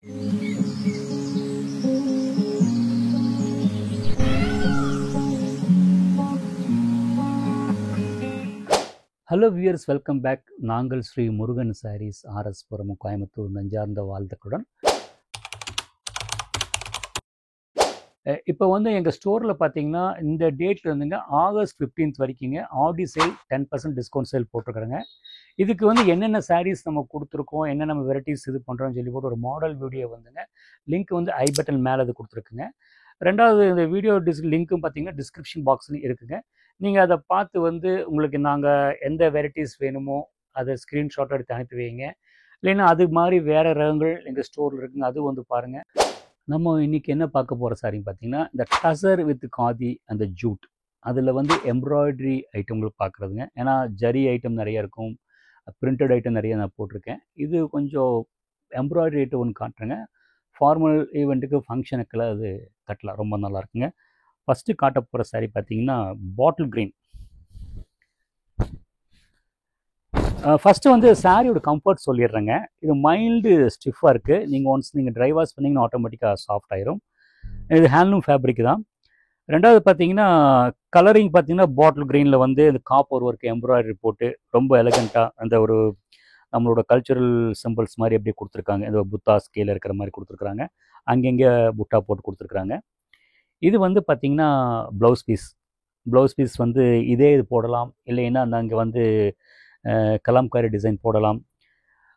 Hello viewers, welcome back. நாங்கள் ஸ்ரீ முருகன் சாரீஸ், ஆர்எஸ் புரம், கோயம்புத்தூர் நெஞ்சார்ந்த வாழ்த்துக்களுடன். இப்போ வந்து எங்கள் ஸ்டோரில் பார்த்தீங்கன்னா இந்த டேட்டில் இருந்துங்க ஆகஸ்ட் 15th வரைக்குங்க ஆடி சேல் 10% டிஸ்கவுண்ட் சேல் போட்டிருக்கிறேங்க. இதுக்கு வந்து என்னென்ன சாரீஸ் நம்ம கொடுத்துருக்கோம், என்னென்ன வெரைட்டிஸ் இது பண்ணுறோம்னு சொல்லி போட்டு ஒரு மாடல் வீடியோ வந்துங்க லிங்க் வந்து ஐ பட்டன் மேலே அது கொடுத்துருக்குங்க. ரெண்டாவது இந்த வீடியோ லிங்க்கும் பார்த்தீங்கன்னா டிஸ்கிரிப்ஷன் பாக்ஸ்லையும் இருக்குங்க. நீங்கள் அதை பார்த்து வந்து உங்களுக்கு நாங்கள் எந்த வெரைட்டிஸ் வேணுமோ அதை ஸ்க்ரீன்ஷாட் எடுத்து அனுப்பி வைங்க. இல்லைன்னா அது மாதிரி வேறு ரகங்கள் எங்கள் ஸ்டோரில் இருக்குங்க, அது வந்து பாருங்கள். நம்ம இன்றைக்கி என்ன பார்க்க போகிற சாரின்னு பார்த்தீங்கன்னா இந்த டசர் வித் காதி அந்த ஜூட், அதில் வந்து எம்ப்ராய்டரி ஐட்டங்களுக்கு பார்க்குறதுங்க. ஏன்னா ஜரி ஐட்டம் நிறைய இருக்கும், பிரிண்டட் ஐட்டம் நிறைய நான் போட்டிருக்கேன். இது கொஞ்சம் எம்ப்ராய்டரி ஐட்டம் ஒன்று காட்டுறேங்க. ஃபார்மல் ஈவெண்ட்டுக்கு ஃபங்க்ஷனுக்கெல்லாம் அது கட்டலாம், ரொம்ப நல்லா இருக்குங்க. ஃபஸ்ட்டு காட்ட போகிற சாரீ பார்த்தீங்கன்னா பாட்டில் க்ரீன். ஃபஸ்ட்டு வந்து சாரியோட கம்ஃபர்ட் சொல்லிடுறேங்க. இது மைல்டு ஸ்டிஃபாக இருக்குது. நீங்கள் ட்ரை வாஷ் பண்ணிங்கன்னா ஆட்டோமேட்டிக்காக சாஃப்ட் ஆயிரும். இது ஹேண்ட்லூம் ஃபேப்ரிக் தான். ரெண்டாவது பார்த்தீங்கன்னா கலரிங் பார்த்தீங்கன்னா பாட்டில் க்ரீனில் வந்து இந்த காப்பர் ஒர்க் எம்ப்ராய்டரி போட்டு ரொம்ப எலகண்ட்டாக அந்த ஒரு நம்மளோட கல்ச்சுரல் சிம்பிள்ஸ் மாதிரி எப்படி கொடுத்துருக்காங்க. இந்த புத்தா ஸ்கேல இருக்கிற மாதிரி கொடுத்துருக்குறாங்க, அங்கங்கே புட்டா போட்டு கொடுத்துருக்குறாங்க. இது வந்து பார்த்திங்கன்னா ப்ளவுஸ் பீஸ் வந்து இதே இது போடலாம், இல்லைன்னா அங்கே வந்து கலம்காரி டிசைன் போடலாம்.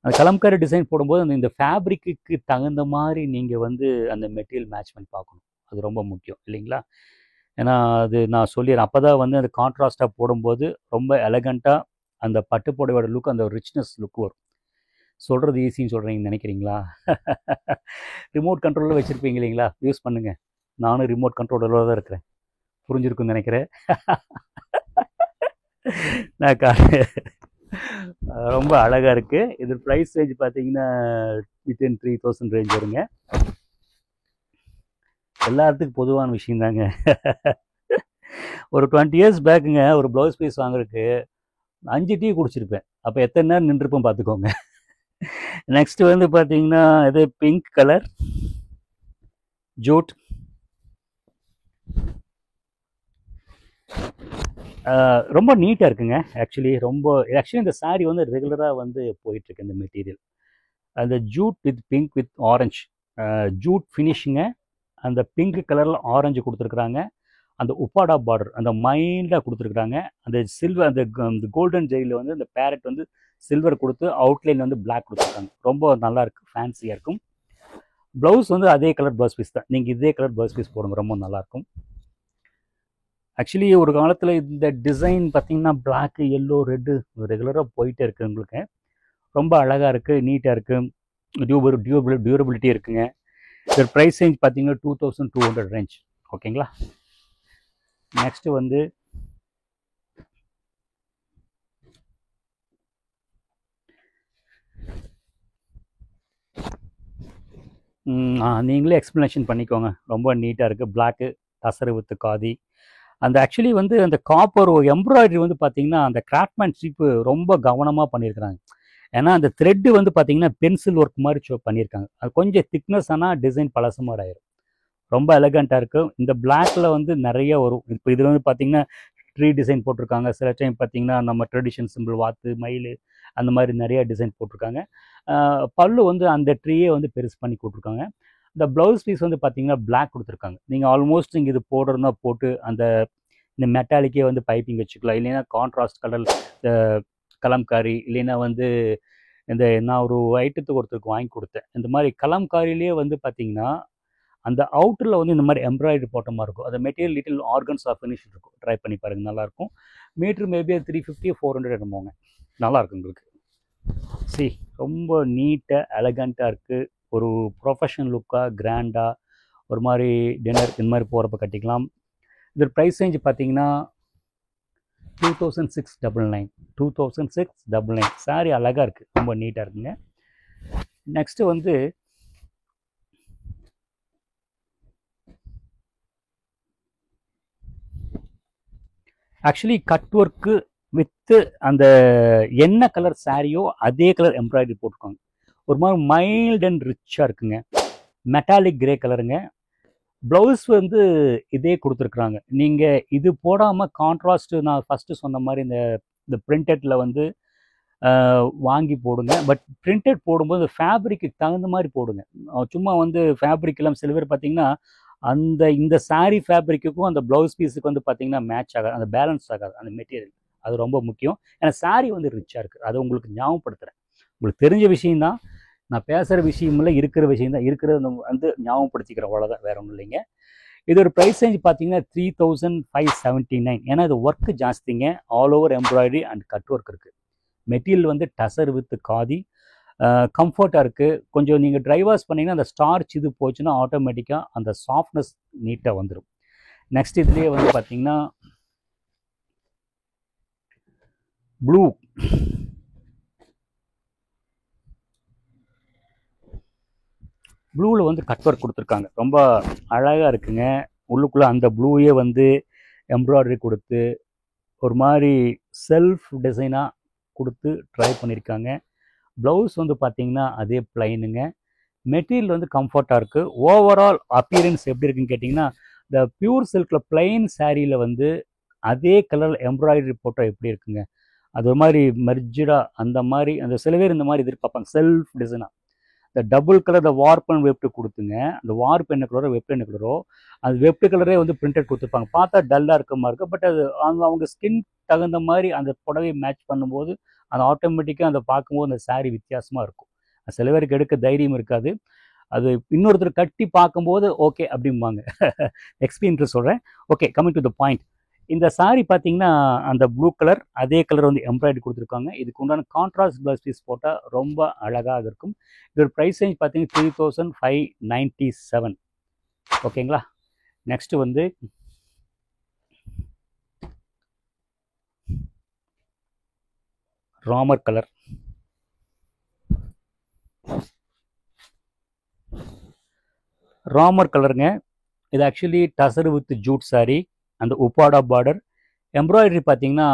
அந்த கலம்காரி டிசைன் போடும்போது இந்த ஃபேப்ரிக்கு தகுந்த மாதிரி நீங்கள் வந்து அந்த மெட்டீரியல் மேட்ச் பண்ணி பார்க்கணும். அது ரொம்ப முக்கியம் இல்லைங்களா? ஏன்னா அது நான் சொல்லிடுறேன், அப்போ தான் வந்து அந்த கான்ட்ராஸ்ட்டாக போடும்போது ரொம்ப எலகண்ட்டாக அந்த பட்டு புடவையோட லுக், அந்த ரிச்னஸ் லுக் வரும். சொல்கிறது ஈஸின்னு சொல்கிறீங்கன்னு நினைக்கிறீங்களா? ரிமோட் கண்ட்ரோலில் வச்சுருப்பீங்க இல்லைங்களா, யூஸ் பண்ணுங்கள். நானும் ரிமோட் கண்ட்ரோலோட தான் இருக்கிறேன், புரிஞ்சிருக்குன்னு நினைக்கிறேன். நான் ரொம்ப அழகாக இருக்குது. இது ப்ரைஸ் ரேஞ்ச் பார்த்தீங்கன்னா வித்தின் 3000 ரேஞ்ச் வருங்க. எல்லாத்துக்கும் பொதுவான விஷயம் தாங்க. ஒரு 20 years பேக்குங்க ஒரு ப்ளவுஸ் பீஸ் வாங்குறதுக்கு 5 டீ குடிச்சிருப்பேன். அப்போ எத்தனை நேரம் நின்றுருப்பேன் பார்த்துக்கோங்க. நெக்ஸ்ட்டு வந்து பார்த்தீங்கன்னா இது பிங்க் கலர் ஜூட். ரொம்ப நீட்டாக இருக்குங்க. ஆக்சுவலி இந்த சாரீ வந்து ரெகுலராக வந்து போயிட்டுருக்கு இந்த மெட்டீரியல். அந்த jute with pink with orange, jute ஃபினிஷிங்க. அந்த பிங்க் கலரில் ஆரஞ்சு கொடுத்துருக்குறாங்க. அந்த உப்பாடா பார்டர் அந்த மைல்டாக கொடுத்துருக்குறாங்க. அந்த சில்வர் அந்த கோல்டன் ஜெயிலில் வந்து அந்த பேரட் வந்து சில்வர் கொடுத்து அவுட்லைன் வந்து பிளாக் கொடுத்துருக்காங்க. ரொம்ப நல்லாயிருக்கு, ஃபேன்சியாக இருக்கும். ப்ளவுஸ் வந்து அதே கலர் ப்ளவுஸ் பீஸ் தான். நீங்கள் இதே கலர் ப்ளவுஸ் பீஸ் போடுங்க, ரொம்ப நல்லாயிருக்கும். ஆக்சுவலி ஒரு காலத்தில் இந்த டிசைன் பார்த்திங்கன்னா பிளாக்கு, எல்லோ, ரெட்டு ரெகுலராக போயிட்டே இருக்குது. உங்களுக்கு ரொம்ப அழகாக இருக்குது, நீட்டாக இருக்குது, டியூரபிலிட்டி இருக்குங்க. இதோட ப்ரைஸ் ரேஞ்ச் பார்த்தீங்கன்னா 2200 ரேஞ்ச். ஓகேங்களா? நெக்ஸ்ட்டு வந்து நீங்களே எக்ஸ்ப்ளனேஷன் பண்ணிக்கோங்க. ரொம்ப நீட்டாக இருக்குது. Black tussar with khadi. அந்த ஆக்சுவலி வந்து அந்த காப்பர் எம்ப்ராய்டரி வந்து பார்த்திங்கன்னா அந்த கிராஃப்ட்மேன்ஷிப்பு ரொம்ப கவனமாக பண்ணியிருக்கிறாங்க. ஏன்னா அந்த த்ரெட்டு வந்து பார்த்திங்கன்னா பென்சில் ஒர்க் மாதிரி பண்ணியிருக்காங்க. அது கொஞ்சம் திக்னஸ் ஆனால் டிசைன் பழசு மாதிரி ஆயிரும். ரொம்ப எலகண்ட்டாக இருக்கும். இந்த பிளாக்ல வந்து நிறைய வரும். இப்போ இதில் வந்து பார்த்திங்கன்னா ட்ரீ டிசைன் போட்டிருக்காங்க. சில டைம் பார்த்திங்கன்னா நம்ம ட்ரெடிஷன் சிம்பிள் வாத்து, மயில், அந்த மாதிரி நிறைய டிசைன் போட்டிருக்காங்க. பல்லு வந்து அந்த ட்ரீயே வந்து பெருசு பண்ணி கொடுத்துருக்காங்க. இந்த ப்ளவுஸ் பீஸ் வந்து பார்த்திங்கன்னா பிளாக் கொடுத்துருக்காங்க. நீங்கள் ஆல்மோஸ்ட் நீங்கள் இது போடுறதுனா போட்டு இந்த மெட்டாலிக்கே வந்து பைப்பிங் வச்சுக்கலாம். இல்லைன்னா கான்ட்ராஸ்ட் கலர் கலம்காரி, இல்லைன்னா வந்து நான் ஒரு ஐட்டத்துக்கு ஒருத்தருக்கு வாங்கி கொடுத்தேன். இந்த மாதிரி கலம்காரிலேயே வந்து பார்த்திங்கன்னா அந்த அவுட்டரில் வந்து இந்த மாதிரி எம்ப்ராய்டரி போட்ட மாதிரி இருக்கும். அந்த material little organza of finish இருக்கும். ட்ரை பண்ணி பாருங்கள், நல்லாயிருக்கும். மீட்ரு மேபி 350 400 என்னமோங்க. நல்லாயிருக்கும் உங்களுக்கு. ரொம்ப நீட்டாக எலகண்ட்டாக இருக்குது. ஒரு ப்ரொஃபஷனல் லுக்காக கிராண்டாக ஒரு மாதிரி டின்னர் இந்த மாதிரி போகிறப்ப கட்டிக்கலாம். இதோட ப்ரைஸ் ரேஞ்ச் பார்த்தீங்கன்னா 2699. சாரி அழகாக இருக்குது, ரொம்ப நீட்டாக இருக்குங்க. நெக்ஸ்ட்டு வந்து ஆக்சுவலி கட் ஒர்க்கு வித்து அந்த என்ன கலர் சாரியோ அதே கலர் எம்ப்ராய்டரி போட்டிருக்காங்க. ஒரு மாதிரி மைல்ட் அண்ட் ரிச்சாக இருக்குங்க. மெட்டாலிக் கிரே கலருங்க. ப்ளவுஸ் வந்து இதே கொடுத்துருக்குறாங்க. நீங்கள் இது போடாமல் கான்ட்ராஸ்ட்டு நான் ஃபஸ்ட்டு சொன்ன மாதிரி இந்த இந்த பிரிண்டடில் வந்து வாங்கி போடுங்க. பட் பிரிண்டட் போடும்போது ஃபேப்ரிக்கு தகுந்த மாதிரி போடுங்க. சும்மா வந்து ஃபேப்ரிக் எல்லாம் சில பேர் பார்த்தீங்கன்னா இந்த சாரீ ஃபேப்ரிக்குக்கும் அந்த ப்ளவுஸ் பீஸுக்கு வந்து பார்த்தீங்கன்னா மேட்ச் ஆகாது, அந்த பேலன்ஸ் ஆகாது அந்த மெட்டீரியல். அது ரொம்ப முக்கியம். ஏன்னா சாரீ வந்து ரிச்சாக இருக்குது. அதை உங்களுக்கு ஞாபகப்படுத்துகிறேன். உங்களுக்கு தெரிஞ்ச விஷயந்தான், நான் பேசுகிற விஷயமில்ல, இருக்கிற விஷயம் தான். இருக்கிறத வந்து ஞாபகப்படுத்திக்கிறேன், அவ்வளோதான், வேற ஒன்றும் இல்லைங்க. இதோட ப்ரைஸ் ரேஞ்ச் பார்த்தீங்கன்னா 3579. ஏன்னா இது ஒர்க்கு ஜாஸ்திங்க. All over embroidery and cut work இருக்குது. மெட்டீரியல் வந்து டசர் வித் காதி. கம்ஃபர்ட்டாக இருக்குது. கொஞ்சம் நீங்கள் ட்ரை வாஷ் பண்ணிங்கன்னா அந்த ஸ்டார்ச் இது போச்சுன்னா ஆட்டோமேட்டிக்காக அந்த சாஃப்ட்னஸ் நீட்டாக வந்துடும். நெக்ஸ்ட் இதுலேயே வந்து பார்த்தீங்கன்னா ப்ளூ, ப்ளூவில் வந்து கட் ஒர்க் கொடுத்துருக்காங்க. ரொம்ப அழகாக இருக்குங்க. உள்ளுக்குள்ளே அந்த ப்ளூயே வந்து எம்ப்ராய்டரி கொடுத்து ஒரு மாதிரி செல்ஃப் டிசைனாக கொடுத்து ட்ரை பண்ணியிருக்காங்க. ப்ளவுஸ் வந்து பார்த்தீங்கன்னா அதே பிளைனுங்க. மெட்டீரியல் வந்து கம்ஃபர்ட்டாக இருக்குது. ஓவரால் அப்பியரன்ஸ் எப்படி இருக்குன்னு கேட்டிங்கன்னா, இந்த பியூர் சில்கில் பிளைன் சாரியில் வந்து அதே கலர் எம்ப்ராய்டரி போட்டால் எப்படி இருக்குங்க, அது ஒரு மாதிரி மெர்ஜாக அந்த மாதிரி அந்த சில பேர் இந்த மாதிரி எதிர்பார்ப்பாங்க செல்ஃப் டிசைனாக. இந்த டபுள் கலர் இந்த வார்ப் அண்ட் வெப்டு கொடுத்துங்க. அந்த வார்ப் என்ன கலரோ வெப்டு என்ன கலரோ அது வெப்டு கலரே வந்து பிரிண்டட் கொடுத்துருப்பாங்க. பார்த்தா டல்லாக இருக்க மாதிரி இருக்கும். பட் அது அவங்க ஸ்கின் தகுந்த மாதிரி அந்த புடவையை மேட்ச் பண்ணும்போது அது ஆட்டோமேட்டிக்காக அதை பார்க்கும்போது அந்த சாரீ வித்தியாசமாக இருக்கும். சில பேருக்கு எடுக்க தைரியம் இருக்காது. அது இன்னொருத்தர் கட்டி பார்க்கும்போது ஓகே அப்படிம்பாங்க. எக்ஸ்பீரியன்ஸ் சொல்கிறேன். Okay, coming to the point. இந்த சாரீ பார்த்தீங்கன்னா அந்த ப்ளூ கலர் அதே கலர் வந்து எம்ப்ராய்டரி கொடுத்துருக்காங்க. இதுக்கு உண்டான கான்ட்ராஸ்ட் ப்ளவுஸ் பீஸ் போட்டால் ரொம்ப அழகாக இருக்கும். இதோட ப்ரைஸ் ரேஞ்ச் பார்த்தீங்கன்னா 3597. ஓகேங்களா. நெக்ஸ்ட் வந்து ராமர் கலர். ராமர் கலருங்க. இது actually tussar with jute sari. அந்த உப்பாடா பார்டர் எம்ப்ராய்டரி பார்த்தீங்கன்னா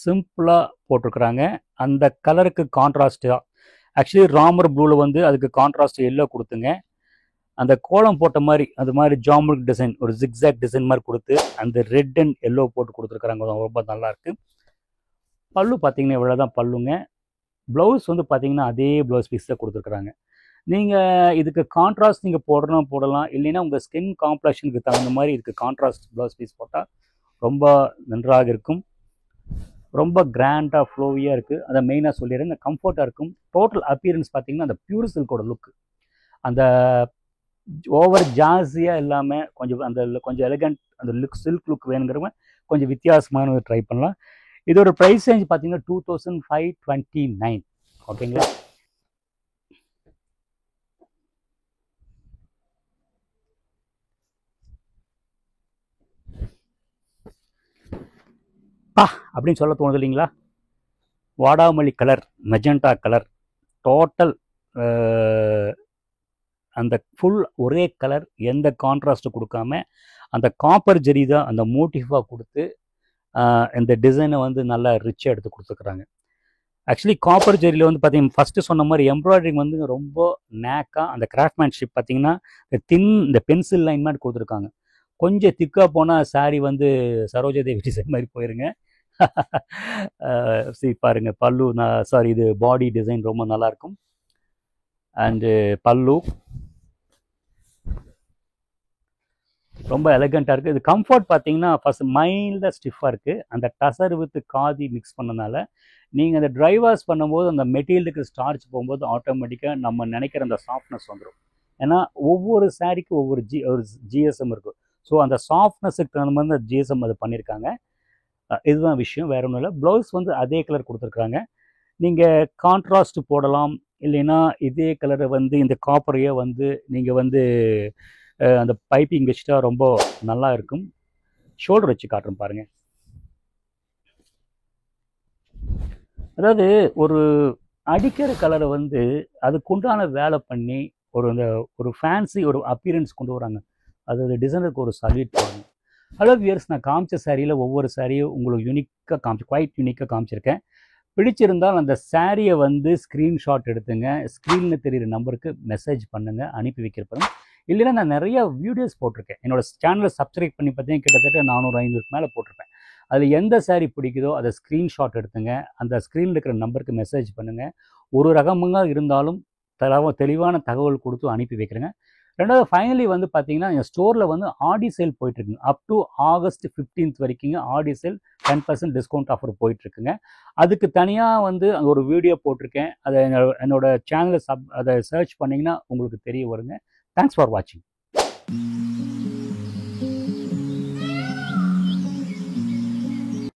சிம்பிளாக போட்டிருக்கிறாங்க. அந்த கலருக்கு கான்ட்ராஸ்டாக ஆக்சுவலி ராமர் ப்ளூவில் வந்து அதுக்கு கான்ட்ராஸ்ட் எல்லோ கொடுத்துங்க. அந்த கோலம் போட்ட மாதிரி அது மாதிரி ஜாமெட்ரிக் டிசைன் ஒரு ஜிக்ஸாக் டிசைன் மாதிரி கொடுத்து அந்த ரெட் அண்ட் எல்லோ போட்டு கொடுத்துருக்குறாங்க. ரொம்ப நல்லாயிருக்கு. பல்லு பார்த்தீங்கன்னா இவ்வளோ தான் பல்லுங்க. ப்ளவுஸ் வந்து பார்த்தீங்கன்னா அதே ப்ளவுஸ் பீஸ் தான் கொடுத்துருக்குறாங்க. நீங்கள் இதுக்கு கான்ட்ராஸ்ட் நீங்கள் போடலாம். இல்லைன்னா உங்கள் ஸ்கின் காம்ப்ளெக்ஷனுக்கு தகுந்த மாதிரி இதுக்கு கான்ட்ராஸ்ட் ப்ளவுஸ் பீஸ் போட்டால் ரொம்ப நன்றாக இருக்கும். ரொம்ப கிராண்டாக ஃப்ளோவியாக இருக்குது. அதை மெயினாக சொல்லிடுறேன். இந்த கம்ஃபர்ட்டாக இருக்கும். டோட்டல் அப்பியரன்ஸ் பார்த்தீங்கன்னா அந்த பியூர் சில்கோட லுக், அந்த ஓவர் ஜாஸியாக இல்லாமல் கொஞ்சம் எலிகண்ட் அந்த லுக், சில்க் லுக் வேணுங்கிறவங்க கொஞ்சம் வித்தியாசமான ட்ரை பண்ணலாம். இதோட ப்ரைஸ் ரேஞ்ச் பார்த்தீங்கன்னா 2529. ஓகேங்களா. அப்படின்னு சொல்ல தோணுது இல்லைங்களா. வாடாமல்லி கலர், மெஜெண்டா கலர், டோட்டல் அந்த ஃபுல் ஒரே கலர், எந்த கான்ட்ராஸ்ட்டும் கொடுக்காம அந்த காப்பர் ஜெரி தான் அந்த மோட்டிஃபாக கொடுத்து இந்த டிசைனை வந்து நல்லா ரிச்சாக எடுத்து கொடுத்துருக்குறாங்க. ஆக்சுவலி காப்பர் ஜெரியில் வந்து பார்த்தீங்கன்னா ஃபஸ்ட்டு சொன்ன மாதிரி எம்ப்ராய்டரிங் வந்து ரொம்ப நேக்காக அந்த கிராஃப்ட்மேன்ஷிப் பார்த்தீங்கன்னா இந்த பென்சில் லைன் மாதிரி கொடுத்துருக்காங்க. கொஞ்சம் திக்காக போனால் சாரீ வந்து சரோஜா தேவி டிசைன் மாதிரி போயிருங்க. சரி பாருங்க, பல்லு இது பாடி டிசைன் ரொம்ப நல்லாயிருக்கும். அண்டு பல்லு ரொம்ப எலகண்ட்டாக இருக்குது. இது கம்ஃபர்ட் பார்த்தீங்கன்னா ஃபஸ்ட் மைல்டாக ஸ்டிஃபாக இருக்குது. அந்த டசர் வித் காதி மிக்ஸ் பண்ணனால நீங்கள் அந்த ட்ரை வாஷ் பண்ணும்போது அந்த மெட்டீரியலுக்கு ஸ்டார்ச் போகும்போது ஆட்டோமேட்டிக்காக நம்ம நினைக்கிற அந்த சாஃப்ட்னஸ் வந்துடும். ஏன்னா ஒவ்வொரு சாரீக்கும் ஒவ்வொரு ஜிஎஸ்எம் இருக்கும். ஸோ அந்த சாஃப்ட்னஸுக்கு தகுந்த மாதிரி அந்த ஜிஎஸ்எம் அது பண்ணியிருக்காங்க. இதுதான் விஷயம், வேற ஒன்றும் இல்லை. ப்ளவுஸ் வந்து அதே கலர் கொடுத்துருக்குறாங்க. நீங்கள் கான்ட்ராஸ்ட் போடலாம். இல்லைன்னா இதே கலரை வந்து இந்த காப்பரையே வந்து நீங்கள் வந்து அந்த பைப்பிங் வச்சுட்டா ரொம்ப நல்லா இருக்கும். ஷோல்டர் வச்சு காட்டுறேன் பாருங்கள். அதாவது ஒரு அடிக்கிற கலரை வந்து அதுக்குண்டான வேலை பண்ணி ஒரு ஃபேன்சி ஒரு அப்பியரன்ஸ் கொண்டு வராங்க. அது டிசைனருக்கு ஒரு சல்யூட் பண்ணணும். ஹலோ வியர்ஸ், நான் காமிச்ச சாரியில் ஒவ்வொரு சாரியும் உங்களுக்கு யூனிக்காக குவைட் யூனிக்காக காமிச்சிருக்கேன். பிடிச்சிருந்தால் அந்த சாரியை வந்து ஸ்க்ரீன்ஷாட் எடுத்துங்க, ஸ்க்ரீனில் தெரிகிற நம்பருக்கு மெசேஜ் பண்ணுங்கள், அனுப்பி வைக்கிறப்பறம். இல்லைன்னா நான் நிறையா வீடியோஸ் போட்டிருக்கேன். என்னோடய சேனலை சப்ஸ்கிரைப் பண்ணி பார்த்தீங்கன்னா கிட்டத்தட்ட 400-500க்கு மேலே போட்டிருப்பேன். அதில் எந்த சாரீ பிடிக்குதோ அதை ஸ்க்ரீன்ஷாட் எடுத்துங்க, அந்த ஸ்க்ரீனில் இருக்கிற நம்பருக்கு மெசேஜ் பண்ணுங்கள். ஒரு ரகமாக இருந்தாலும் தெளிவான தகவல் கொடுத்து அனுப்பி வைக்கிறேங்க. ரெண்டாவது ஃபைனலி வந்து பார்த்தீங்கன்னா என் ஸ்டோரில் வந்து ஆடி சேல் போயிட்டுருக்குங்க. அப் டு ஆகஸ்ட் 15th வரைக்குங்க ஆடி சேல் 10% டிஸ்கவுண்ட் ஆஃபர் போயிட்டுருக்குங்க. அதுக்கு தனியாக வந்து அங்கே ஒரு வீடியோ போட்டிருக்கேன். அதை என்னோட சேனலை அதை சர்ச் பண்ணிங்கன்னா உங்களுக்கு தெரிய வருங்க. தேங்க்ஸ் ஃபார் வாட்சிங்.